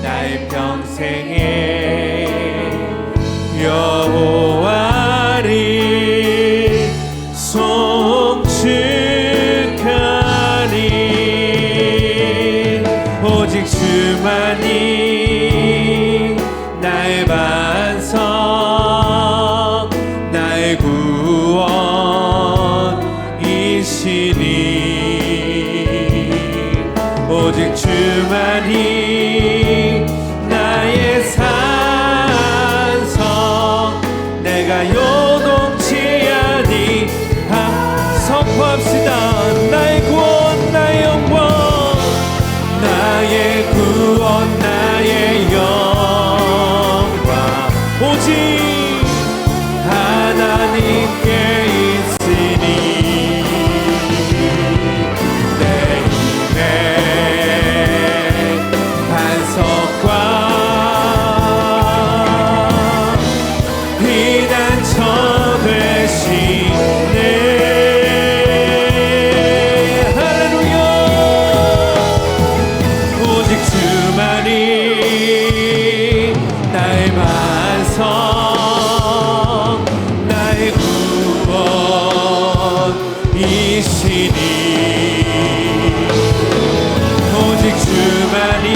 나의 평생에 여호와를 송축하니 오직 주만이 나의 반석 나의 구원이시니 오직 주만이 나의 산성 내가 요동치 아니 선포합시다. 나의 구원 나의 영광 나의 구원 나의 영광 오직 하나님께 있으니 내 힘의 반석과 피난처 되시네. 할렐루야. 오직 주만이 나의 반석 나의 구원이시니 오직 주만이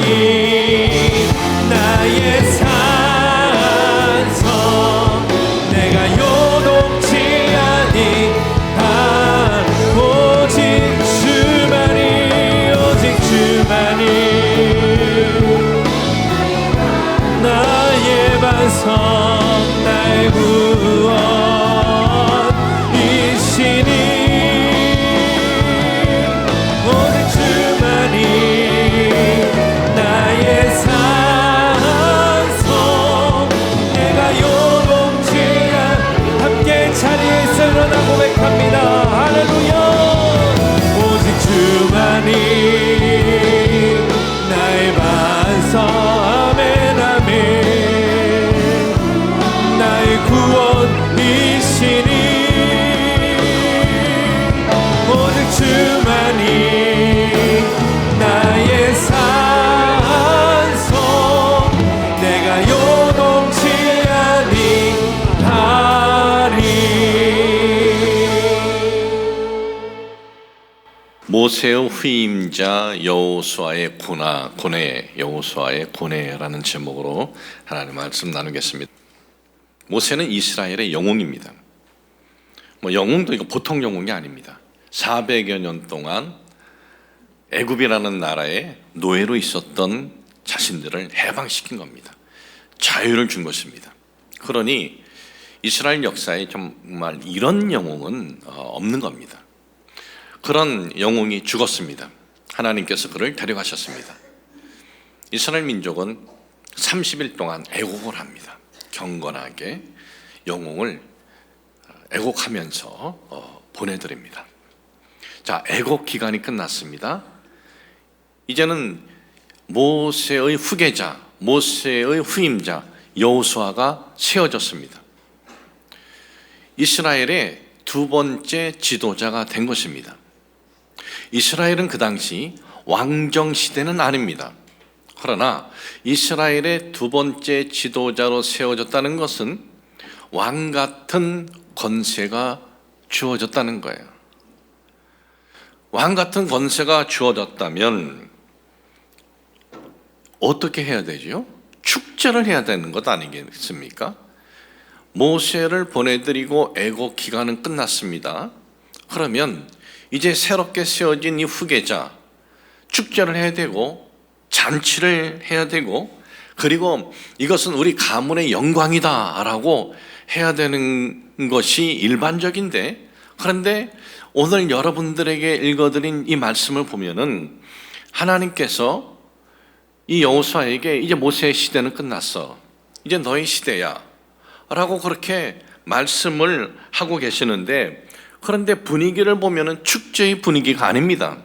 나의 산성 내가 요동치 아니한 오직 주만이 나의 반석 나의 구원이시니 오직 주만이 나의 산성 내가 요동치 함께 자리에 있어 일어나 고백합니다. 할렐루야. 오직 주만이 나의 반석 아멘 아멘 나의 구원이시니 오직 주만이 나의 산성 내가 요동치 아니하리. 모세의 후임자 여호수아의 여호수아의 고뇌라는 제목으로 하나님 말씀 나누겠습니다. 모세는 이스라엘의 영웅입니다. 영웅도 이거 보통 영웅이 아닙니다. 400여 년 동안 애굽이라는 나라에 노예로 있었던 자신들을 해방시킨 겁니다. 자유를 준 것입니다. 그러니 이스라엘 역사에 정말 이런 영웅은 없는 겁니다. 그런 영웅이 죽었습니다. 하나님께서 그를 데려가셨습니다. 이스라엘 민족은 30일 동안 애곡을 합니다. 경건하게 영웅을 애곡하면서 보내드립니다. 자, 애곡 기간이 끝났습니다. 이제는 모세의 후계자, 모세의 후임자 여호수아가 세워졌습니다. 이스라엘의 두 번째 지도자가 된 것입니다. 이스라엘은 그 당시 왕정 시대는 아닙니다. 그러나 이스라엘의 두 번째 지도자로 세워졌다는 것은 왕 같은 권세가 주어졌다는 거예요. 왕 같은 권세가 주어졌다면 어떻게 해야 되죠? 축제를 해야 되는 것 아니겠습니까? 모세를 보내드리고 애곡 기간은 끝났습니다. 그러면 이제 새롭게 세워진 이 후계자 축제를 해야 되고 잔치를 해야 되고 그리고 이것은 우리 가문의 영광이다 라고 해야 되는 것이 일반적인데, 그런데 오늘 여러분들에게 읽어드린 이 말씀을 보면은 하나님께서 이 여호수아에게 이제 모세의 시대는 끝났어, 이제 너의 시대야 라고 그렇게 말씀을 하고 계시는데, 그런데 분위기를 보면은 축제의 분위기가 아닙니다.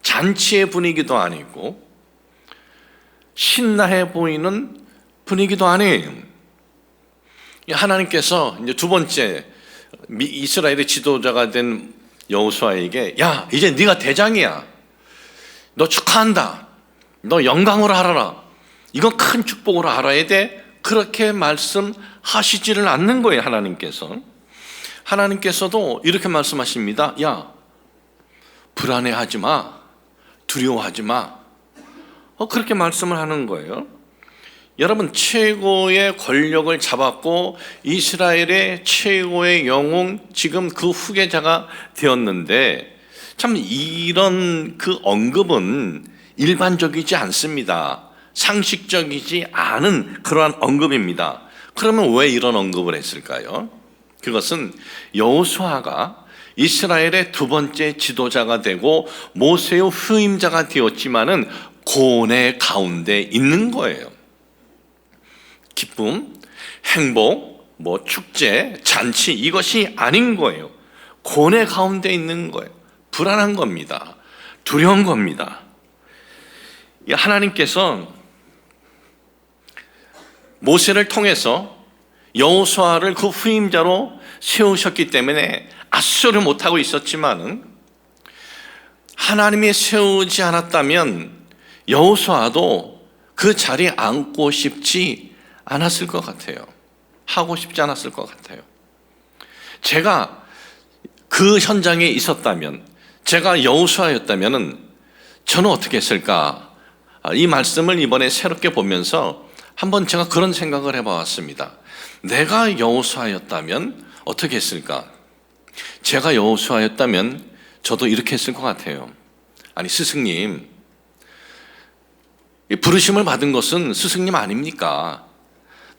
잔치의 분위기도 아니고 신나해 보이는 분위기도 아니에요. 하나님께서 이제 두 번째 이스라엘의 지도자가 된 여호수아에게, 야, 이제 네가 대장이야, 너 축하한다, 너 영광으로 알아라. 이건 큰 축복으로 알아야 돼. 그렇게 말씀하시지를 않는 거예요. 하나님께서도 이렇게 말씀하십니다. 야, 불안해하지 마. 두려워하지 마. 그렇게 말씀을 하는 거예요. 여러분, 최고의 권력을 잡았고 이스라엘의 최고의 영웅, 지금 그 후계자가 되었는데 참 이런 그 언급은 일반적이지 않습니다. 상식적이지 않은 그러한 언급입니다. 그러면 왜 이런 언급을 했을까요? 그것은 여호수아가 이스라엘의 두 번째 지도자가 되고 모세의 후임자가 되었지만은 고뇌 가운데 있는 거예요. 기쁨, 행복, 축제, 잔치 이것이 아닌 거예요. 고뇌 가운데 있는 거예요. 불안한 겁니다. 두려운 겁니다. 하나님께서 모세를 통해서 여호수아를 그 후임자로 세우셨기 때문에 아수를 못하고 있었지만은 하나님이 세우지 않았다면 여호수아도 그 자리에 앉고 싶지 않았을 것 같아요. 하고 싶지 않았을 것 같아요. 제가 그 현장에 있었다면, 제가 여호수아였다면 저는 어떻게 했을까? 이 말씀을 이번에 새롭게 보면서 한번 제가 그런 생각을 해봤습니다. 내가 여호수아였다면 어떻게 했을까? 제가 여호수아였다면 저도 이렇게 했을 것 같아요. 아니, 스승님, 이 부르심을 받은 것은 스승님 아닙니까?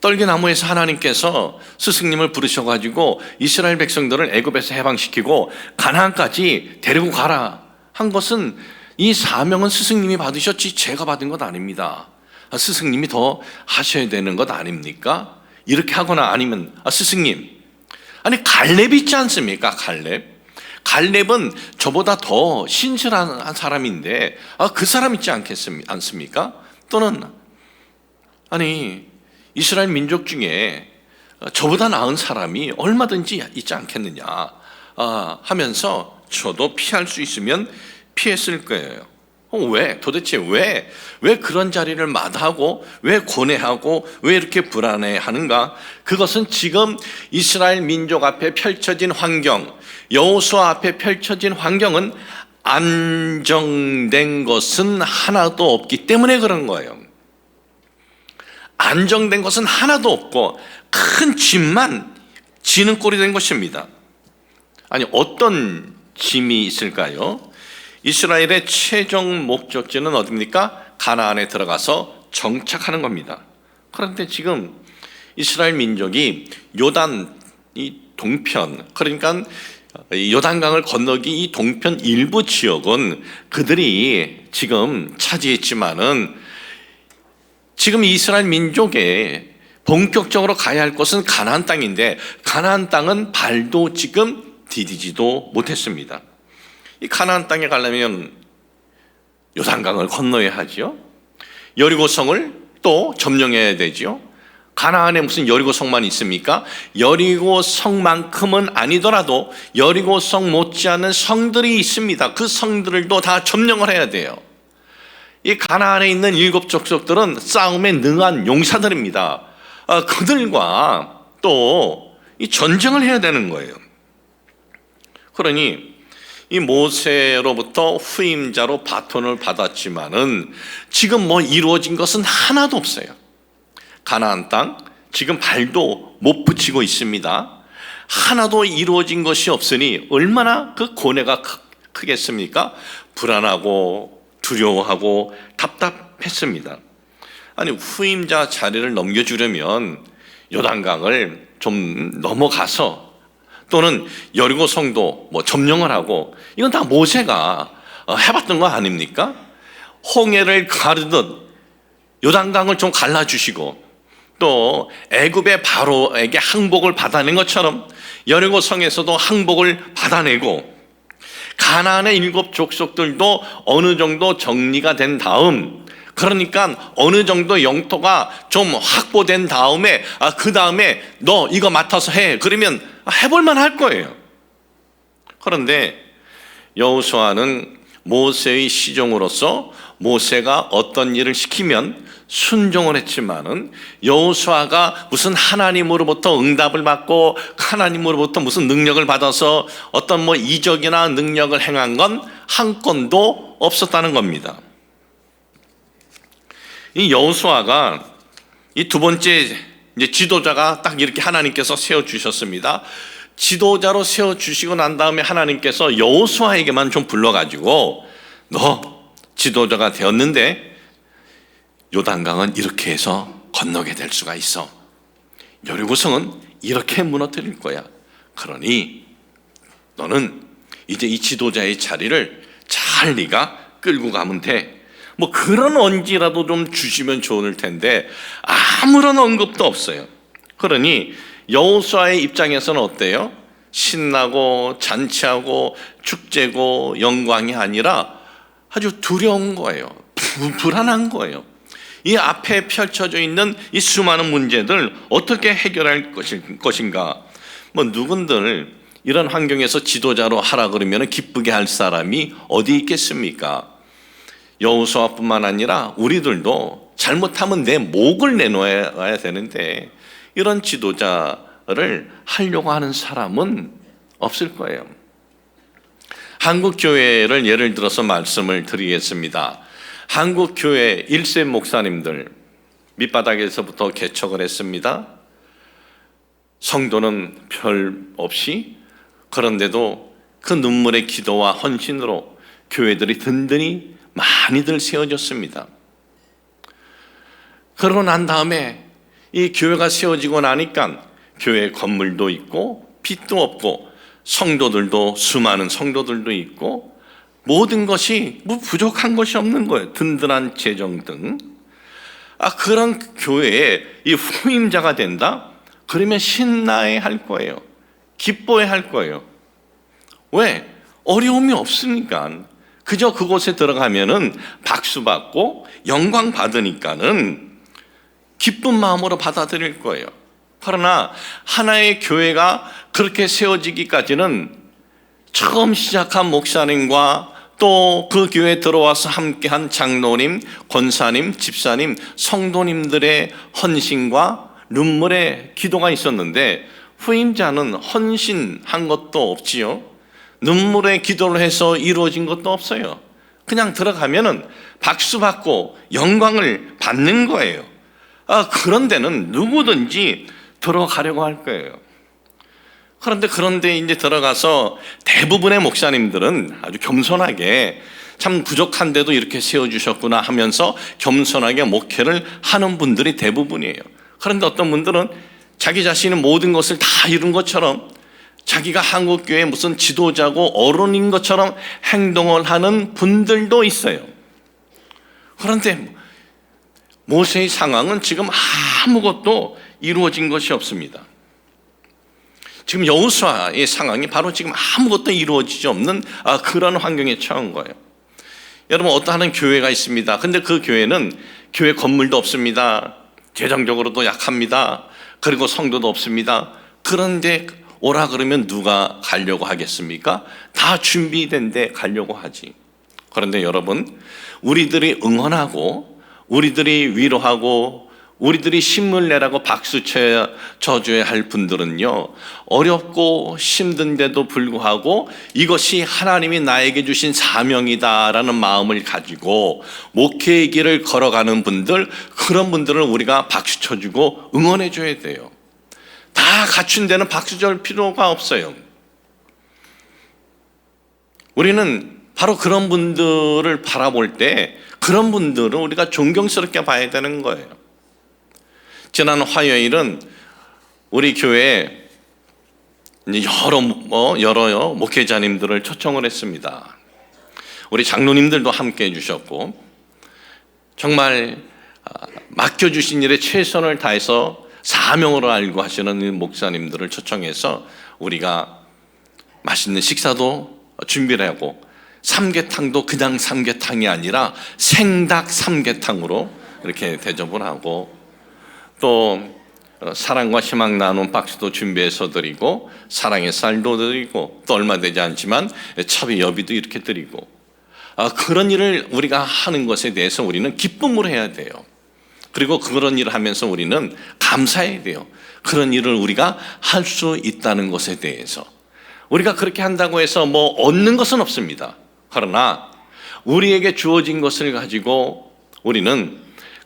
떨기나무에서 하나님께서 스승님을 부르셔가지고 이스라엘 백성들을 애굽에서 해방시키고 가나안까지 데리고 가라 한 것은, 이 사명은 스승님이 받으셨지 제가 받은 것 아닙니다. 스승님이 더 하셔야 되는 것 아닙니까? 이렇게 하거나 아니면 스승님, 아니 갈렙 있지 않습니까? 갈렙은 저보다 더 신실한 사람인데 그 사람 있지 않습니까? 또는 아니 이스라엘 민족 중에 저보다 나은 사람이 얼마든지 있지 않겠느냐 하면서 저도 피할 수 있으면 피했을 거예요. 왜? 도대체 왜 그런 자리를 마다하고 왜 고뇌하고 왜 이렇게 불안해하는가? 그것은 지금 이스라엘 민족 앞에 펼쳐진 환경, 여호수아 앞에 펼쳐진 환경은 안정된 것은 하나도 없기 때문에 그런 거예요. 안정된 것은 하나도 없고 큰 짐만 지는 꼴이 된 것입니다. 아니, 어떤 짐이 있을까요? 이스라엘의 최종 목적지는 어디입니까? 가나안에 들어가서 정착하는 겁니다. 그런데 지금 이스라엘 민족이 요단 이 동편, 그러니까 요단강을 건너기 이 동편 일부 지역은 그들이 지금 차지했지만은 지금 이스라엘 민족에 본격적으로 가야 할 곳은 가나안 땅인데 가나안 땅은 발도 지금 디디지도 못했습니다. 이 가나안 땅에 가려면 요단강을 건너야 하죠. 여리고성을 또 점령해야 되죠. 가나안에 무슨 여리고성만 있습니까? 여리고성만큼은 아니더라도 여리고성 못지않은 성들이 있습니다. 그 성들도 다 점령을 해야 돼요. 이 가나안에 있는 7 족속들은 싸움에 능한 용사들입니다. 그들과 또 이 전쟁을 해야 되는 거예요. 그러니 이 모세로부터 후임자로 바톤을 받았지만은 지금 이루어진 것은 하나도 없어요. 가나안 땅 지금 발도 못 붙이고 있습니다. 하나도 이루어진 것이 없으니 얼마나 그 고뇌가 크겠습니까? 불안하고 두려워하고 답답했습니다. 아니, 후임자 자리를 넘겨주려면 요단강을 좀 넘어가서 또는 여리고성도 점령을 하고, 이건 다 모세가 해봤던 거 아닙니까? 홍해를 가르듯 요단강을 좀 갈라주시고 또 애굽의 바로에게 항복을 받아낸 것처럼 여리고성에서도 항복을 받아내고 가나안의 7 족속들도 어느 정도 정리가 된 다음, 그러니까 어느 정도 영토가 좀 확보된 다음에 그 다음에 너 이거 맡아서 해, 그러면 해볼만 할 거예요. 그런데 여호수아는 모세의 시종으로서 모세가 어떤 일을 시키면 순종을 했지만은 여호수아가 무슨 하나님으로부터 응답을 받고 하나님으로부터 무슨 능력을 받아서 어떤 이적이나 능력을 행한 건 한 건도 없었다는 겁니다. 이 여호수아가 이 두 번째 이제 지도자가 딱 이렇게 하나님께서 세워 주셨습니다. 지도자로 세워 주시고 난 다음에 하나님께서 여호수아에게만 좀 불러가지고 너 지도자가 되었는데 요단강은 이렇게 해서 건너게 될 수가 있어. 여리고성은 이렇게 무너뜨릴 거야. 그러니 너는 이제 이 지도자의 자리를 잘 네가 끌고 가면 돼. 그런 언지라도 좀 주시면 좋을 텐데 아무런 언급도 없어요. 그러니 여호수아의 입장에서는 어때요? 신나고 잔치하고 축제고 영광이 아니라 아주 두려운 거예요. 불안한 거예요. 이 앞에 펼쳐져 있는 이 수많은 문제들 어떻게 해결할 것인가? 누군들 이런 환경에서 지도자로 하라 그러면 기쁘게 할 사람이 어디 있겠습니까? 여호수아뿐만 아니라 우리들도 잘못하면 내 목을 내놓아야 되는데 이런 지도자를 하려고 하는 사람은 없을 거예요. 한국 교회를 예를 들어서 말씀을 드리겠습니다. 한국 교회 1세 목사님들 밑바닥에서부터 개척을 했습니다. 성도는 별 없이, 그런데도 그 눈물의 기도와 헌신으로 교회들이 든든히 많이들 세워졌습니다. 그러고 난 다음에 이 교회가 세워지고 나니까 교회 건물도 있고 빚도 없고 성도들도 수많은 성도들도 있고 모든 것이 부족한 것이 없는 거예요. 든든한 재정 등. 그런 교회에 이 후임자가 된다? 그러면 신나해 할 거예요. 기뻐해 할 거예요. 왜? 어려움이 없으니까. 그저 그곳에 들어가면은 박수 받고 영광 받으니까는 기쁜 마음으로 받아들일 거예요. 그러나 하나의 교회가 그렇게 세워지기까지는 처음 시작한 목사님과 또 그 교회에 들어와서 함께한 장로님, 권사님, 집사님, 성도님들의 헌신과 눈물의 기도가 있었는데 후임자는 헌신한 것도 없지요. 눈물의 기도를 해서 이루어진 것도 없어요. 그냥 들어가면은 박수 받고 영광을 받는 거예요. 그런 데는 누구든지 들어가려고 할 거예요. 그런데 이제 들어가서 대부분의 목사님들은 아주 겸손하게 참 부족한데도 이렇게 세워주셨구나 하면서 겸손하게 목회를 하는 분들이 대부분이에요. 그런데 어떤 분들은 자기 자신이 모든 것을 다 이룬 것처럼 자기가 한국교회의 무슨 지도자고 어른인 것처럼 행동을 하는 분들도 있어요. 그런데 모세의 상황은 지금 아무것도 이루어진 것이 없습니다. 지금 여호수아의 상황이 바로 지금 아무것도 이루어지지 없는 그런 환경에 처한 거예요. 여러분, 어떠한 교회가 있습니다. 근데 그 교회는 교회 건물도 없습니다. 재정적으로도 약합니다. 그리고 성도도 없습니다. 그런데 오라 그러면 누가 가려고 하겠습니까? 다 준비된 데 가려고 하지. 그런데 여러분, 우리들이 응원하고 우리들이 위로하고 우리들이 힘을 내라고 박수 쳐줘야 할 분들은요, 어렵고 힘든데도 불구하고 이것이 하나님이 나에게 주신 사명이다라는 마음을 가지고 목회의 길을 걸어가는 분들, 그런 분들은 우리가 박수 쳐주고 응원해 줘야 돼요. 다 갖춘 데는 박수 줄 필요가 없어요. 우리는 바로 그런 분들을 바라볼 때 그런 분들은 우리가 존경스럽게 봐야 되는 거예요. 지난 화요일은 우리 교회에 여러 목회자님들을 초청을 했습니다. 우리 장로님들도 함께 해주셨고 정말 맡겨주신 일에 최선을 다해서 사명으로 알고 하시는 목사님들을 초청해서 우리가 맛있는 식사도 준비를 하고 삼계탕도 그냥 삼계탕이 아니라 생닭 삼계탕으로 이렇게 대접을 하고 또 사랑과 희망 나눈 박스도 준비해서 드리고 사랑의 쌀도 드리고 또 얼마 되지 않지만 첩의 여비도 이렇게 드리고 그런 일을 우리가 하는 것에 대해서 우리는 기쁨으로 해야 돼요. 그리고 그런 일을 하면서 우리는 감사해야 돼요. 그런 일을 우리가 할 수 있다는 것에 대해서. 우리가 그렇게 한다고 해서 뭐 얻는 것은 없습니다. 그러나 우리에게 주어진 것을 가지고 우리는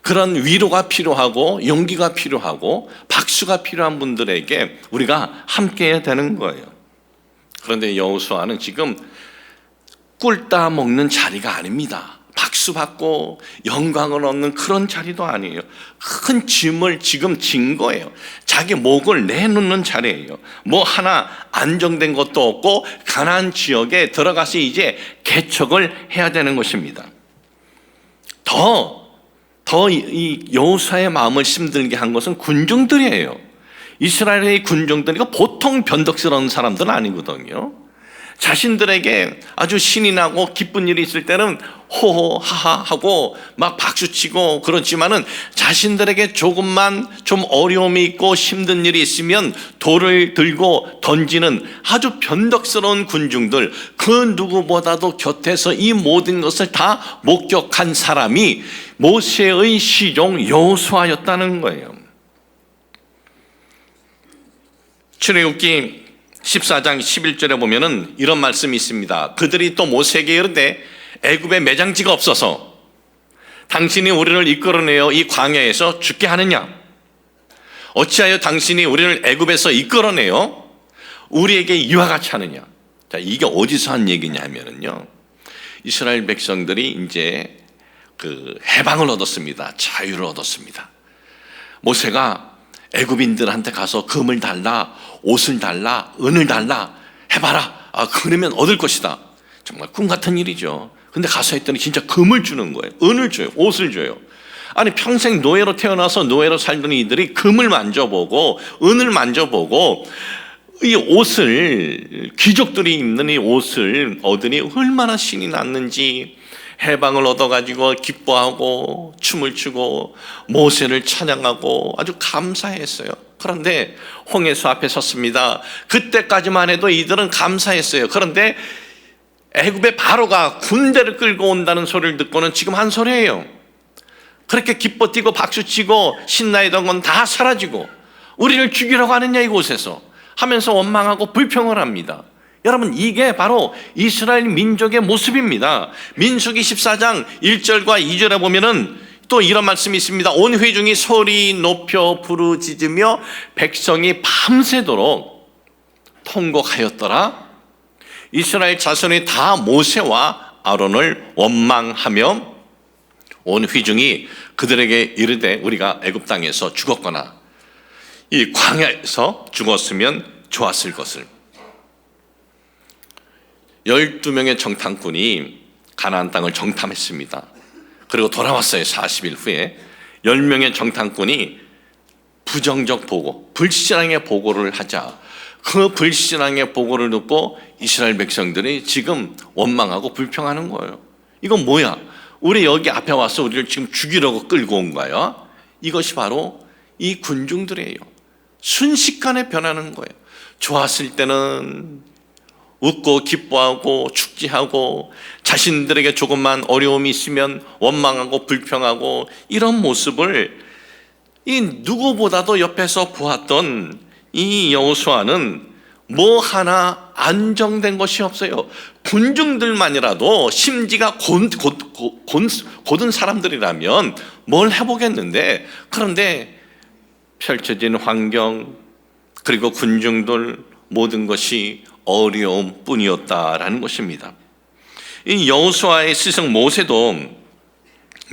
그런 위로가 필요하고 용기가 필요하고 박수가 필요한 분들에게 우리가 함께해야 되는 거예요. 그런데 여호수아는 지금 꿀 따 먹는 자리가 아닙니다. 박수 받고 영광을 얻는 그런 자리도 아니에요. 큰 짐을 지금 진 거예요. 자기 목을 내놓는 자리예요. 뭐 하나 안정된 것도 없고 가나안 지역에 들어가서 이제 개척을 해야 되는 것입니다. 더 이 여호수아의 마음을 힘들게 한 것은 군중들이에요. 이스라엘의 군중들이 보통 변덕스러운 사람들은 아니거든요. 자신들에게 아주 신이 나고 기쁜 일이 있을 때는 호호 하하 하고 막 박수치고 그렇지만은 자신들에게 조금만 좀 어려움이 있고 힘든 일이 있으면 돌을 들고 던지는 아주 변덕스러운 군중들, 그 누구보다도 곁에서 이 모든 것을 다 목격한 사람이 모세의 시종 여호수아였다는 거예요. 출애굽기 14장 11절에 보면은 이런 말씀이 있습니다. 그들이 또 모세에게 이르되 애굽에 매장지가 없어서 당신이 우리를 이끌어내어 이 광야에서 죽게 하느냐? 어찌하여 당신이 우리를 애굽에서 이끌어내어 우리에게 이와 같이 하느냐? 자, 이게 어디서 한 얘기냐면은요, 이스라엘 백성들이 이제 그 해방을 얻었습니다. 자유를 얻었습니다. 모세가 애굽인들한테 가서 금을 달라, 옷을 달라, 은을 달라 해봐라. 그러면 얻을 것이다. 정말 꿈 같은 일이죠. 근데 가서 했더니 진짜 금을 주는 거예요. 은을 줘요. 옷을 줘요. 아니 평생 노예로 태어나서 노예로 살던 이들이 금을 만져보고 은을 만져보고 이 옷을, 귀족들이 입는 이 옷을 얻으니 얼마나 신이 났는지 해방을 얻어가지고 기뻐하고 춤을 추고 모세를 찬양하고 아주 감사했어요. 그런데 홍해수 앞에 섰습니다. 그때까지만 해도 이들은 감사했어요. 그런데 애굽의 바로가 군대를 끌고 온다는 소리를 듣고는 지금 한 소리예요. 그렇게 기뻐 뛰고 박수치고 신나했던 건 다 사라지고 우리를 죽이려고 하느냐 이곳에서 하면서 원망하고 불평을 합니다. 여러분, 이게 바로 이스라엘 민족의 모습입니다. 민수기 14장 1절과 2절에 보면은 또 이런 말씀이 있습니다. 온 회중이 소리 높여 부르짖으며 백성이 밤새도록 통곡하였더라. 이스라엘 자손이 다 모세와 아론을 원망하며 온 회중이 그들에게 이르되 우리가 애굽 땅에서 죽었거나 이 광야에서 죽었으면 좋았을 것을. 12명의 정탐꾼이 가나안 땅을 정탐했습니다. 그리고 돌아왔어요. 40일 후에 10명의 정탐꾼이 부정적 보고, 불신앙의 보고를 하자 그 불신앙의 보고를 듣고 이스라엘 백성들이 지금 원망하고 불평하는 거예요. 이건 뭐야? 우리 여기 앞에 와서 우리를 지금 죽이려고 끌고 온 거야? 이것이 바로 이 군중들이에요. 순식간에 변하는 거예요. 좋았을 때는 웃고 기뻐하고 축제하고 자신들에게 조금만 어려움이 있으면 원망하고 불평하고 이런 모습을 이 누구보다도 옆에서 보았던 이 여호수아는 뭐 하나 안정된 것이 없어요. 군중들만이라도 심지가 곧은 사람들이라면 뭘 해보겠는데, 그런데 펼쳐진 환경 그리고 군중들 모든 것이 어려움 뿐이었다라는 것입니다. 이 여호수아의 스승 모세도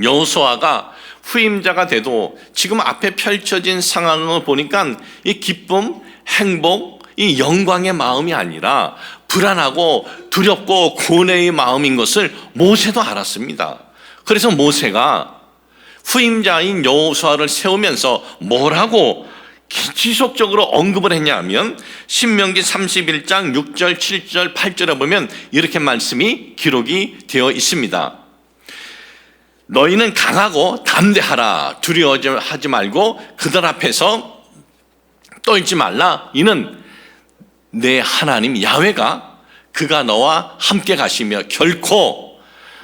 여호수아가 후임자가 돼도 지금 앞에 펼쳐진 상황을 보니까 이 기쁨, 행복, 이 영광의 마음이 아니라 불안하고 두렵고 고뇌의 마음인 것을 모세도 알았습니다. 그래서 모세가 후임자인 여호수아를 세우면서 뭐라고 지속적으로 언급을 했냐면 신명기 31장 6절, 7절, 8절에 보면 이렇게 말씀이 기록이 되어 있습니다. 너희는 강하고 담대하라. 두려워하지 말고 그들 앞에서 떨지 말라. 이는 내 하나님 야훼가 그가 너와 함께 가시며 결코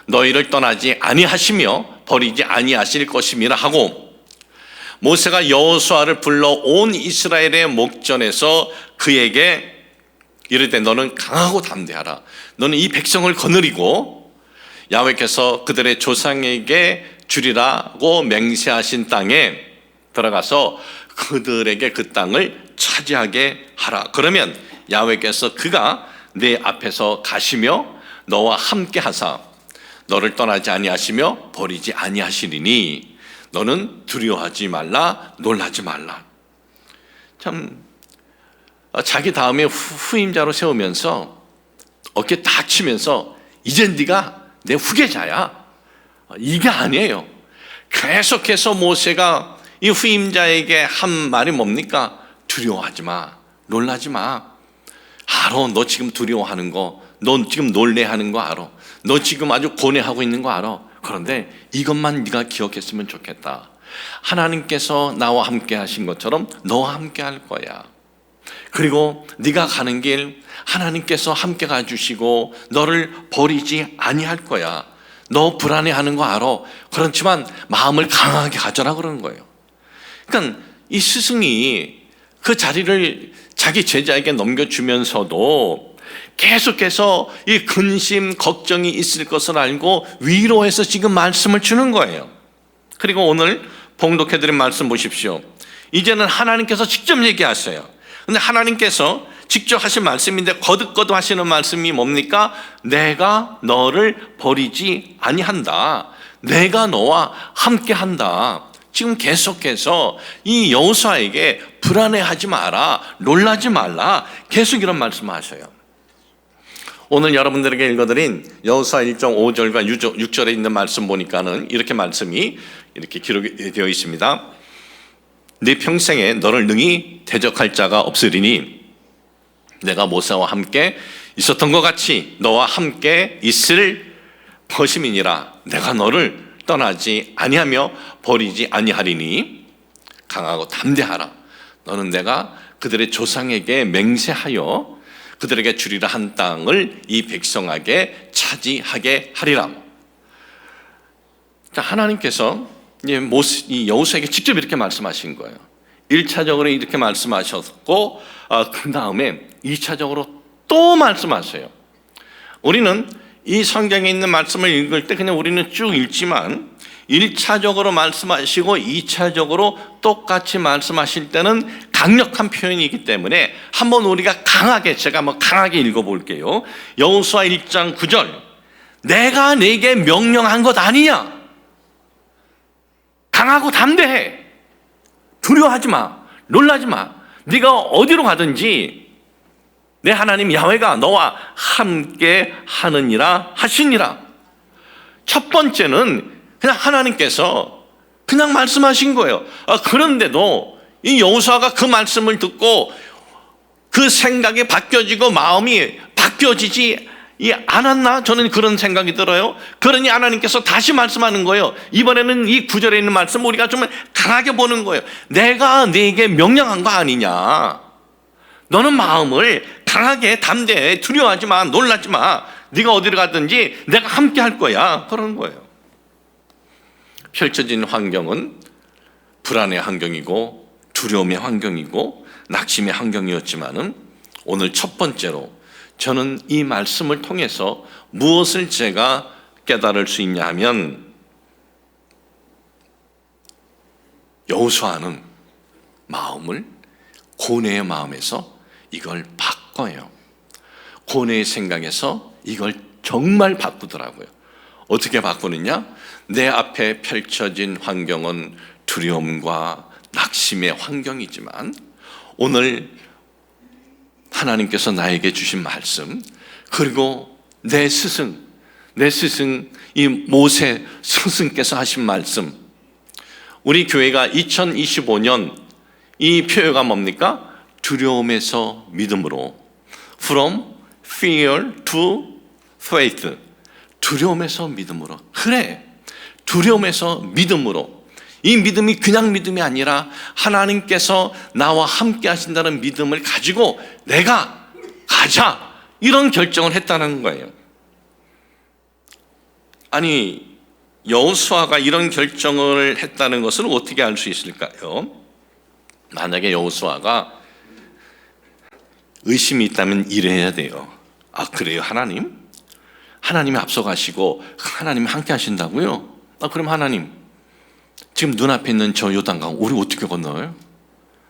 너희를 떠나지 아니하시며 버리지 아니하실 것임이라 하고, 모세가 여호수아를 불러 온 이스라엘의 목전에서 그에게 이르되 너는 강하고 담대하라. 너는 이 백성을 거느리고 야훼께서 그들의 조상에게 주리라고 맹세하신 땅에 들어가서 그들에게 그 땅을 차지하게 하라. 그러면 야훼께서 그가 내 앞에서 가시며 너와 함께 하사 너를 떠나지 아니하시며 버리지 아니하시리니 너는 두려워하지 말라, 놀라지 말라. 참 자기 다음에 후임자로 세우면서 어깨 딱 치면서 이젠 네가 내 후계자야, 이게 아니에요. 계속해서 모세가 이 후임자에게 한 말이 뭡니까? 두려워하지 마, 놀라지 마. 알아, 너 지금 두려워하는 거, 너 지금 놀래하는 거 알아, 너 지금 아주 고뇌하고 있는 거 알아. 그런데 이것만 네가 기억했으면 좋겠다. 하나님께서 나와 함께 하신 것처럼 너와 함께 할 거야. 그리고 네가 가는 길 하나님께서 함께 가주시고 너를 버리지 아니할 거야. 너 불안해하는 거 알아. 그렇지만 마음을 강하게 가져라 그러는 거예요. 그러니까 이 스승이 그 자리를 자기 제자에게 넘겨주면서도 계속해서 이 근심, 걱정이 있을 것을 알고 위로해서 지금 말씀을 주는 거예요. 그리고 오늘 봉독해드린 말씀 보십시오. 이제는 하나님께서 직접 얘기하세요. 근데 하나님께서 직접 하신 말씀인데 거듭거듭 하시는 말씀이 뭡니까? 내가 너를 버리지 아니한다. 내가 너와 함께한다. 지금 계속해서 이 여호수아에게 불안해하지 마라, 놀라지 말라, 계속 이런 말씀을 하셔요. 오늘 여러분들에게 읽어드린 여호수아 1장 5절과 6절에 있는 말씀 보니까는 이렇게 말씀이 이렇게 기록이 되어 있습니다. 네 평생에 너를 능히 대적할 자가 없으리니 내가 모세와 함께 있었던 것 같이 너와 함께 있을 것임이니라. 내가 너를 떠나지 아니하며 버리지 아니하리니 강하고 담대하라. 너는 내가 그들의 조상에게 맹세하여 그들에게 주리라 한 땅을 이 백성에게 차지하게 하리라. 하나님께서 이 여호수아에게 직접 이렇게 말씀하신 거예요. 1차적으로 이렇게 말씀하셨고 그 다음에 2차적으로 또 말씀하세요. 우리는 이 성경에 있는 말씀을 읽을 때 그냥 우리는 쭉 읽지만 1차적으로 말씀하시고 2차적으로 똑같이 말씀하실 때는 강력한 표현이기 때문에 한번 우리가 강하게, 제가 강하게 읽어볼게요. 여호수아 1장 9절, 내가 네게 명령한 것 아니냐? 강하고 담대해. 두려워하지 마, 놀라지 마. 네가 어디로 가든지 내 하나님 야훼가 너와 함께 하느니라 하시니라. 첫 번째는 그냥 하나님께서 그냥 말씀하신 거예요. 그런데도 이 여호수아가 그 말씀을 듣고 그 생각이 바뀌어지고 마음이 바뀌어지지 않았나? 저는 그런 생각이 들어요. 그러니 하나님께서 다시 말씀하는 거예요. 이번에는 이 구절에 있는 말씀 우리가 좀 강하게 보는 거예요. 내가 네게 명령한 거 아니냐? 너는 마음을 강하게 담대해, 두려워하지 마, 놀라지 마. 네가 어디를 가든지 내가 함께 할 거야. 그런 거예요. 펼쳐진 환경은 불안의 환경이고 두려움의 환경이고 낙심의 환경이었지만은 오늘 첫 번째로 저는 이 말씀을 통해서 무엇을 제가 깨달을 수 있냐 하면 여호수아는 마음을 고뇌의 마음에서 이걸 바꿔요. 고뇌의 생각에서 이걸 정말 바꾸더라고요. 어떻게 바꾸느냐? 내 앞에 펼쳐진 환경은 두려움과 낙심의 환경이지만 오늘 하나님께서 나에게 주신 말씀, 그리고 내 스승 이 모세 스승께서 하신 말씀, 우리 교회가 2025년 이 표어가 뭡니까? 두려움에서 믿음으로, From fear to faith. 두려움에서 믿음으로. 그래, 두려움에서 믿음으로. 이 믿음이 그냥 믿음이 아니라 하나님께서 나와 함께 하신다는 믿음을 가지고 내가 가자, 이런 결정을 했다는 거예요. 아니 여호수아가 이런 결정을 했다는 것을 어떻게 알 수 있을까요? 만약에 여호수아가 의심이 있다면 이래야 돼요. 아, 그래요 하나님? 하나님이 앞서가시고 하나님이 함께 하신다고요? 아, 그럼 하나님 지금 눈앞에 있는 저 요단강 우리 어떻게 건너요?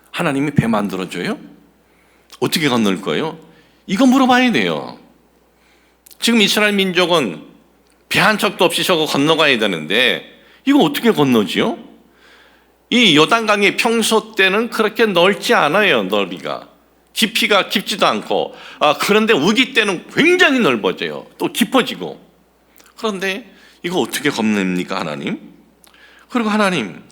하나님이 배 만들어줘요? 어떻게 건널 거예요? 이거 물어봐야 돼요. 지금 이스라엘 민족은 배 한 척도 없이 저거 건너가야 되는데 이거 어떻게 건너지요? 이 요단강이 평소 때는 그렇게 넓지 않아요. 넓이가 깊이가 깊지도 않고, 그런데 우기 때는 굉장히 넓어져요. 또 깊어지고. 그런데 이거 어떻게 건넙니까 하나님? 그리고 하나님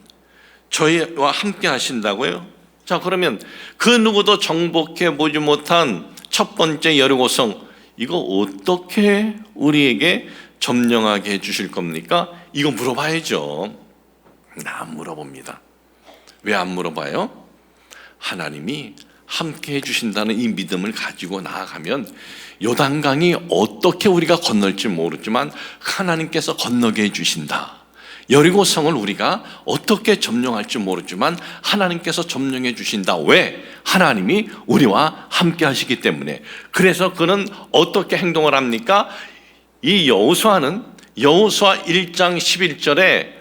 저희와 함께 하신다고요? 자, 그러면 그 누구도 정복해 보지 못한 첫 번째 여리고성, 이거 어떻게 우리에게 점령하게 해주실 겁니까? 이거 물어봐야죠. 안 물어봅니다. 왜 안 물어봐요? 하나님이 함께 해주신다는 이 믿음을 가지고 나아가면 요단강이 어떻게 우리가 건널지 모르지만 하나님께서 건너게 해주신다. 여리고성을 우리가 어떻게 점령할지 모르지만 하나님께서 점령해 주신다. 왜? 하나님이 우리와 함께 하시기 때문에. 그래서 그는 어떻게 행동을 합니까? 이 여호수아는 여호수아 1장 11절에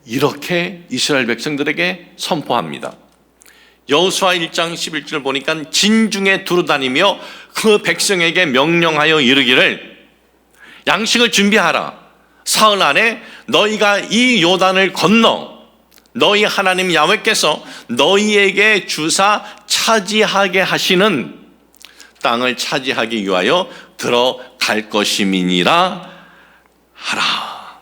이렇게 이스라엘 백성들에게 선포합니다. 여호수아 1장 11절 보니까 진중에 두루다니며 그 백성에게 명령하여 이르기를 양식을 준비하라. 사흘 안에 너희가 이 요단을 건너 너희 하나님 야훼께서 너희에게 주사 차지하게 하시는 땅을 차지하기 위하여 들어갈 것임이니라 하라.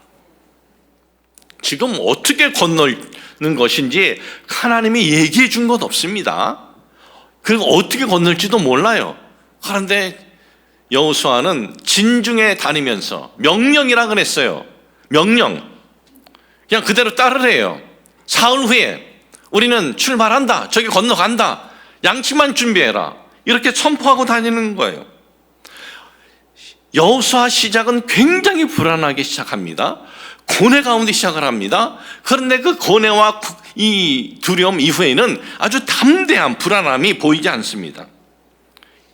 지금 어떻게 건너는 것인지 하나님이 얘기해 준 것 없습니다. 그리고 어떻게 건널지도 몰라요. 그런데 여호수아는 진중에 다니면서 명령이라 그랬어요. 명령. 그냥 그대로 따르래요. 사흘 후에 우리는 출발한다. 저기 건너간다. 양식만 준비해라. 이렇게 선포하고 다니는 거예요. 여호수아 시작은 굉장히 불안하게 시작합니다. 고뇌 가운데 시작을 합니다. 그런데 그 고뇌와 이 두려움 이후에는 아주 담대한 불안함이 보이지 않습니다.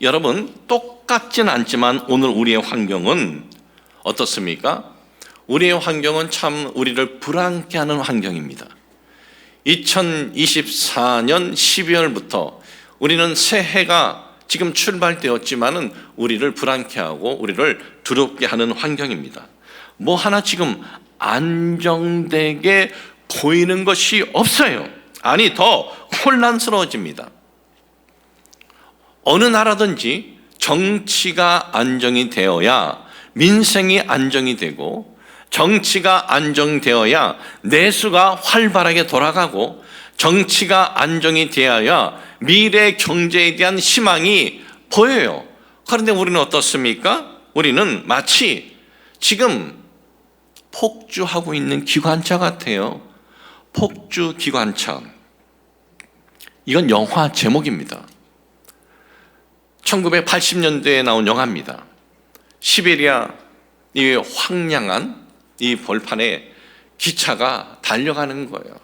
여러분, 똑같진 않지만 오늘 우리의 환경은 어떻습니까? 우리의 환경은 참 우리를 불안케 하는 환경입니다. 2024년 12월부터 우리는 새해가 지금 출발되었지만은 우리를 불안케 하고 우리를 두렵게 하는 환경입니다. 뭐 하나 지금 안정되게 보이는 것이 없어요. 아니, 더 혼란스러워집니다. 어느 나라든지 정치가 안정이 되어야 민생이 안정이 되고, 정치가 안정되어야 내수가 활발하게 돌아가고, 정치가 안정이 되어야 미래 경제에 대한 희망이 보여요. 그런데 우리는 어떻습니까? 우리는 마치 지금 폭주하고 있는 기관차 같아요. 폭주 기관차. 이건 영화 제목입니다. 1980년대에 나온 영화입니다. 시베리아 이 황량한 이 벌판에 기차가 달려가는 거예요.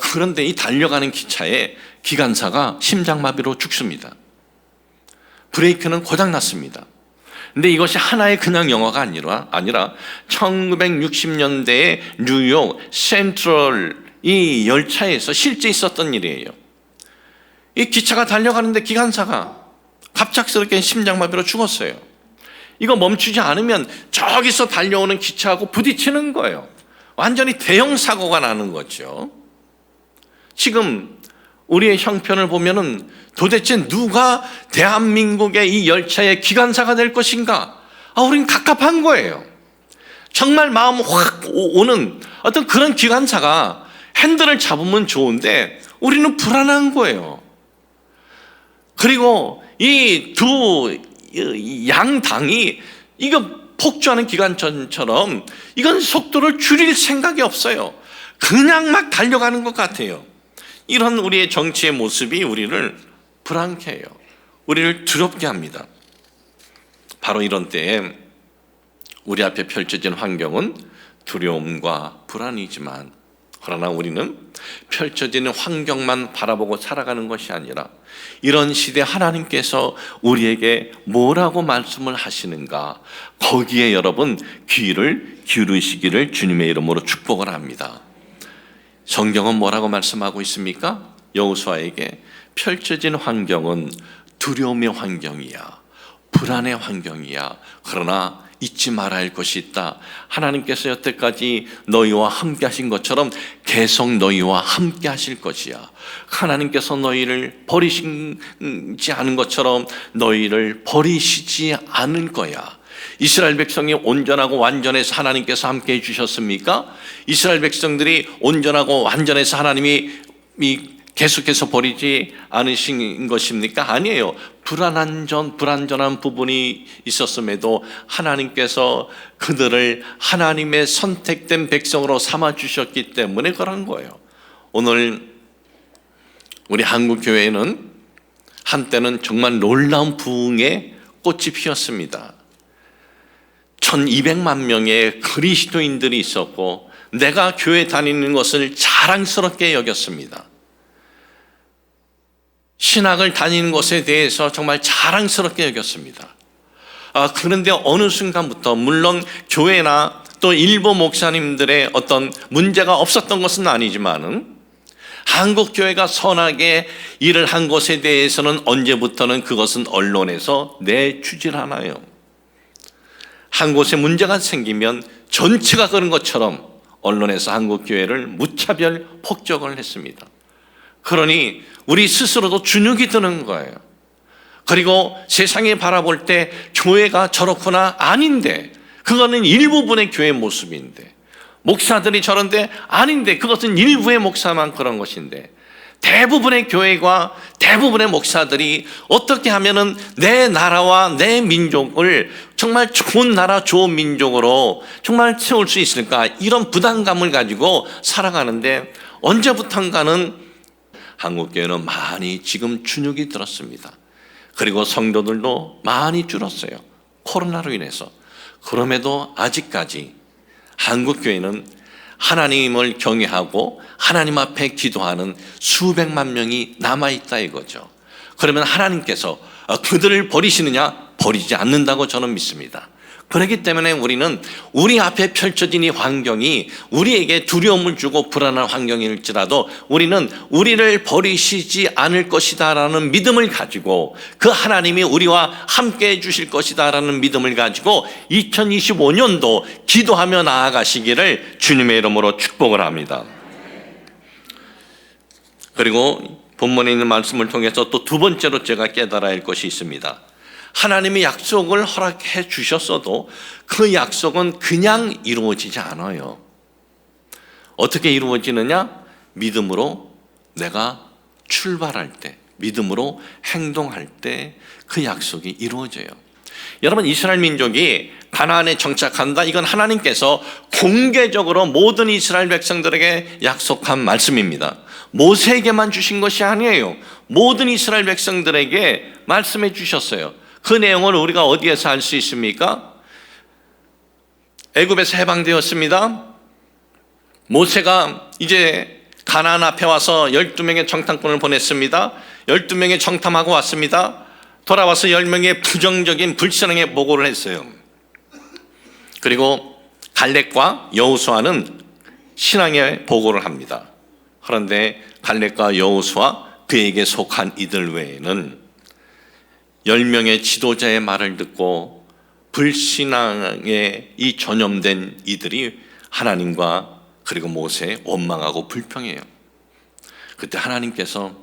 그런데 이 달려가는 기차에 기관사가 심장마비로 죽습니다. 브레이크는 고장났습니다. 근데 이것이 하나의 그냥 영화가 아니라 1960년대에 뉴욕 센트럴 이 열차에서 실제 있었던 일이에요. 이 기차가 달려가는데 기관사가 갑작스럽게 심장마비로 죽었어요. 이거 멈추지 않으면 저기서 달려오는 기차하고 부딪히는 거예요. 완전히 대형 사고가 나는 거죠. 지금 우리의 형편을 보면은 도대체 누가 대한민국의 이 열차의 기관사가 될 것인가? 우린 갑갑한 거예요. 정말 마음 확 오는 어떤 그런 기관사가 핸들을 잡으면 좋은데 우리는 불안한 거예요. 그리고 이 두 양당이 이거 폭주하는 기관차처럼 이건 속도를 줄일 생각이 없어요. 그냥 막 달려가는 것 같아요. 이런 우리의 정치의 모습이 우리를 불안케 해요. 우리를 두렵게 합니다. 바로 이런 때에 우리 앞에 펼쳐진 환경은 두려움과 불안이지만, 그러나 우리는 펼쳐지는 환경만 바라보고 살아가는 것이 아니라 이런 시대 하나님께서 우리에게 뭐라고 말씀을 하시는가, 거기에 여러분 귀를 기울이시기를 주님의 이름으로 축복을 합니다. 성경은 뭐라고 말씀하고 있습니까? 여호수아에게 펼쳐진 환경은 두려움의 환경이야, 불안의 환경이야. 그러나 잊지 말아야 할 것이 있다. 하나님께서 여태까지 너희와 함께 하신 것처럼 계속 너희와 함께 하실 것이야. 하나님께서 너희를 버리시지 않은 것처럼 너희를 버리시지 않을 거야. 이스라엘 백성이 온전하고 완전해서 하나님께서 함께 해주셨습니까? 이스라엘 백성들이 온전하고 완전해서 하나님이 계속해서 버리지 않으신 것입니까? 아니에요. 불완전한 부분이 있었음에도 하나님께서 그들을 하나님의 선택된 백성으로 삼아주셨기 때문에 그런 거예요. 오늘 우리 한국교회는 한때는 정말 놀라운 부흥의 꽃이 피었습니다. 1200만 명의 그리스도인들이 있었고 내가 교회 다니는 것을 자랑스럽게 여겼습니다. 신학을 다니는 것에 대해서 정말 자랑스럽게 여겼습니다. 그런데 어느 순간부터 물론 교회나 또 일부 목사님들의 어떤 문제가 없었던 것은 아니지만은 한국교회가 선하게 일을 한 것에 대해서는 언제부터는 그것은 언론에서 내주질 않아요. 한 곳에 문제가 생기면 전체가 그런 것처럼 언론에서 한국교회를 무차별 폭격을 했습니다. 그러니 우리 스스로도 주눅이 드는 거예요. 그리고 세상에 바라볼 때 교회가 저렇구나, 아닌데 그거는 일부분의 교회 모습인데, 목사들이 저런데 아닌데 그것은 일부의 목사만 그런 것인데, 대부분의 교회가 대부분의 목사들이 어떻게 하면은 내 나라와 내 민족을 정말 좋은 나라 좋은 민족으로 정말 세울 수 있을까, 이런 부담감을 가지고 살아가는데 언제부턴가는 한국교회는 많이 지금 주눅이 들었습니다. 그리고 성도들도 많이 줄었어요, 코로나로 인해서. 그럼에도 아직까지 한국교회는 하나님을 경외하고 하나님 앞에 기도하는 수백만 명이 남아있다 이거죠. 그러면 하나님께서 그들을 버리시느냐? 버리지 않는다고 저는 믿습니다. 그렇기 때문에 우리는 우리 앞에 펼쳐진 이 환경이 우리에게 두려움을 주고 불안한 환경일지라도 우리는 우리를 버리시지 않을 것이다 라는 믿음을 가지고, 그 하나님이 우리와 함께 해 주실 것이다 라는 믿음을 가지고 2025년도 기도하며 나아가시기를 주님의 이름으로 축복을 합니다. 그리고 본문에 있는 말씀을 통해서 또 두 번째로 제가 깨달아야 할 것이 있습니다. 하나님이 약속을 허락해 주셨어도 그 약속은 그냥 이루어지지 않아요. 어떻게 이루어지느냐? 믿음으로 내가 출발할 때, 믿음으로 행동할 때 그 약속이 이루어져요. 여러분, 이스라엘 민족이 가나안에 정착한다, 이건 하나님께서 공개적으로 모든 이스라엘 백성들에게 약속한 말씀입니다. 모세에게만 주신 것이 아니에요. 모든 이스라엘 백성들에게 말씀해 주셨어요. 그 내용을 우리가 어디에서 알 수 있습니까? 애굽에서 해방되었습니다. 모세가 이제 가나안 앞에 와서 12명의 정탐꾼을 보냈습니다. 12명의 정탐하고 왔습니다. 돌아와서 10명의 부정적인 불신앙의 보고를 했어요. 그리고 갈렙과 여호수아는 신앙의 보고를 합니다. 그런데 갈렙과 여호수아, 그에게 속한 이들 외에는 10명의 지도자의 말을 듣고 불신앙에 이 전염된 이들이 하나님과 그리고 모세에 원망하고 불평해요. 그때 하나님께서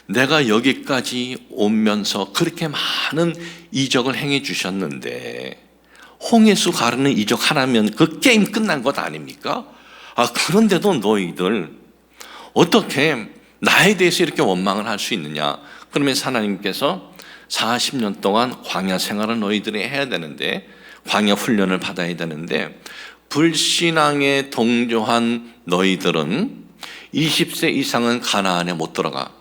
내가 여기까지 오면서 그렇게 많은 이적을 행해 주셨는데 홍해수 가르는 이적 하나면 그 게임 끝난 것 아닙니까? 그런데도 너희들 어떻게 나에 대해서 이렇게 원망을 할 수 있느냐? 그러면 하나님께서 40년 동안 광야 생활을 너희들이 해야 되는데, 광야 훈련을 받아야 되는데, 불신앙에 동조한 너희들은 20세 이상은 가나안에 못 들어가.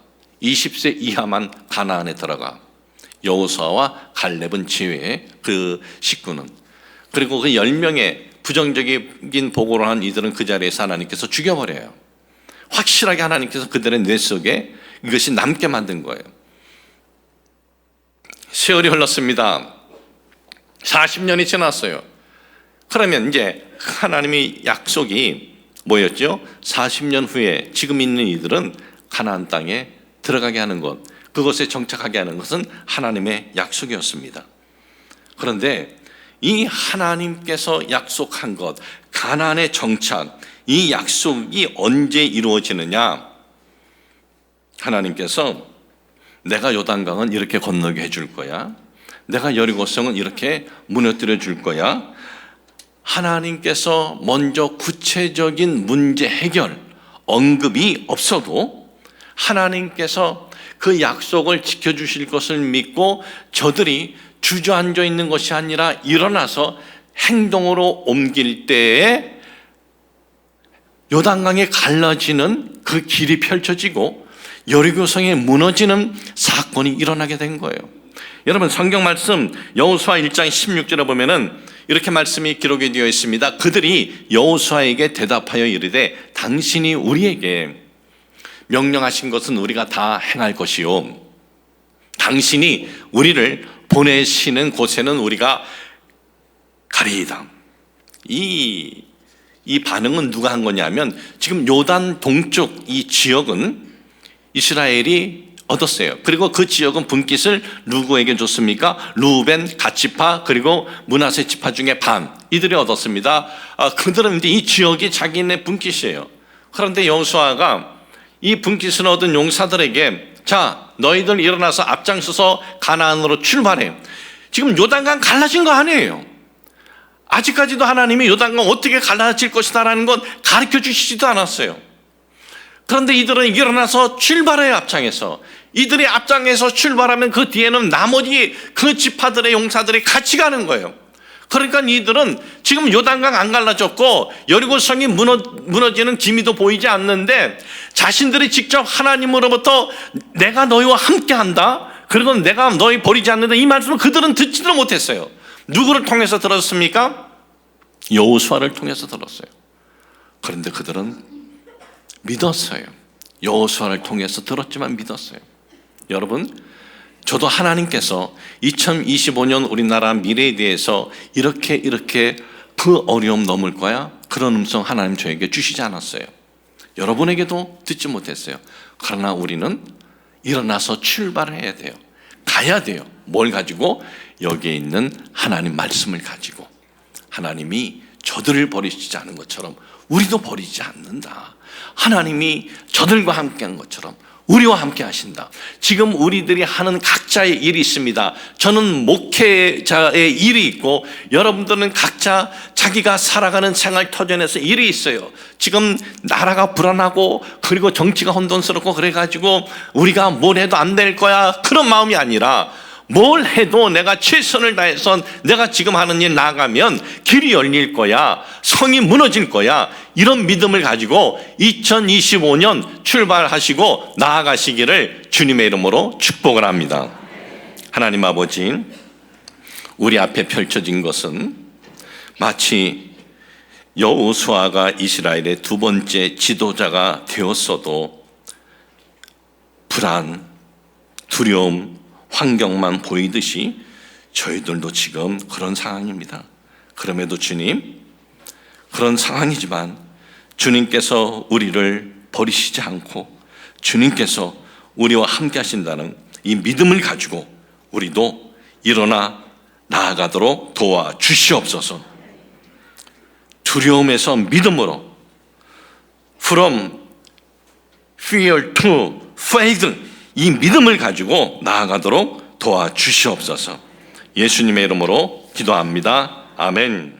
20세 이하만 가나안에 들어가. 여호수아와 갈렙은 제외, 그 식구는. 그리고 그 10명의 부정적인 보고를 한 이들은 그 자리에서 하나님께서 죽여버려요. 확실하게 하나님께서 그들의 뇌 속에 이것이 남게 만든 거예요. 세월이 흘렀습니다. 40년이 지났어요. 그러면 이제 하나님의 약속이 뭐였죠? 40년 후에 지금 있는 이들은 가나안 땅에 들어가게 하는 것, 그것에 정착하게 하는 것은 하나님의 약속이었습니다. 그런데 이 하나님께서 약속한 것, 가나안의 정착, 이 약속이 언제 이루어지느냐? 하나님께서 내가 요단강은 이렇게 건너게 해줄 거야. 내가 여리고성은 이렇게 무너뜨려 줄 거야. 하나님께서 먼저 구체적인 문제 해결, 언급이 없어도 하나님께서 그 약속을 지켜주실 것을 믿고 저들이 주저앉아 있는 것이 아니라 일어나서 행동으로 옮길 때에 요단강이 갈라지는 그 길이 펼쳐지고 여리고성이 무너지는 사건이 일어나게 된 거예요. 여러분, 성경 말씀 여호수아 1장 16절에 보면은 이렇게 말씀이 기록이 되어 있습니다. 그들이 여호수아에게 대답하여 이르되 당신이 우리에게 명령하신 것은 우리가 다 행할 것이요, 당신이 우리를 보내시는 곳에는 우리가 가리이다. 이 반응은 누가 한 거냐면, 지금 요단 동쪽 이 지역은 이스라엘이 얻었어요. 그리고 그 지역은 분깃을 누구에게 줬습니까? 루벤, 갓지파, 그리고 므낫세 지파 중에 반, 이들이 얻었습니다. 그들은 이제 이 지역이 자기네 분깃이에요. 그런데 여호수아가 이 분깃을 얻은 용사들에게 자, 너희들 일어나서 앞장서서 가나안으로 출발해. 지금 요단강 갈라진 거 아니에요. 아직까지도 하나님이 요단강 어떻게 갈라질 것이다라는 건 가르쳐 주시지도 않았어요. 그런데 이들은 일어나서 출발해요. 앞장에서. 이들이 앞장에서 출발하면 그 뒤에는 나머지 그 지파들의 용사들이 같이 가는 거예요. 그러니까 이들은 지금 요단강 안 갈라졌고 여리고성이 무너지는 기미도 보이지 않는데 자신들이 직접 하나님으로부터 내가 너희와 함께한다, 그리고 내가 너희 버리지 않는다, 이 말씀을 그들은 듣지도 못했어요. 누구를 통해서 들었습니까? 여호수아를 통해서 들었어요. 그런데 그들은 믿었어요. 여호수아를 통해서 들었지만 믿었어요. 여러분, 저도 하나님께서 2025년 우리나라 미래에 대해서 이렇게 그 어려움 넘을 거야, 그런 음성 하나님 저에게 주시지 않았어요. 여러분에게도 듣지 못했어요. 그러나 우리는 일어나서 출발해야 돼요. 가야 돼요. 뭘 가지고? 여기에 있는 하나님 말씀을 가지고. 하나님이 저들을 버리시지 않은 것처럼 우리도 버리지 않는다. 하나님이 저들과 함께한 것처럼 우리와 함께 하신다. 지금 우리들이 하는 각자의 일이 있습니다. 저는 목회자의 일이 있고 여러분들은 각자 자기가 살아가는 생활 터전에서 일이 있어요. 지금 나라가 불안하고 그리고 정치가 혼돈스럽고 그래가지고 우리가 뭘 해도 안 될 거야, 그런 마음이 아니라 뭘 해도 내가 최선을 다해서 내가 지금 하는 일 나가면 길이 열릴 거야, 성이 무너질 거야, 이런 믿음을 가지고 2025년 출발하시고 나아가시기를 주님의 이름으로 축복을 합니다. 하나님 아버지, 우리 앞에 펼쳐진 것은 마치 여호수아가 이스라엘의 두 번째 지도자가 되었어도 불안, 두려움, 환경만 보이듯이 저희들도 지금 그런 상황입니다. 그럼에도 주님, 그런 상황이지만 주님께서 우리를 버리시지 않고 주님께서 우리와 함께 하신다는 이 믿음을 가지고 우리도 일어나 나아가도록 도와주시옵소서. 두려움에서 믿음으로, from fear to faith, 이 믿음을 가지고 나아가도록 도와주시옵소서. 예수님의 이름으로 기도합니다. 아멘.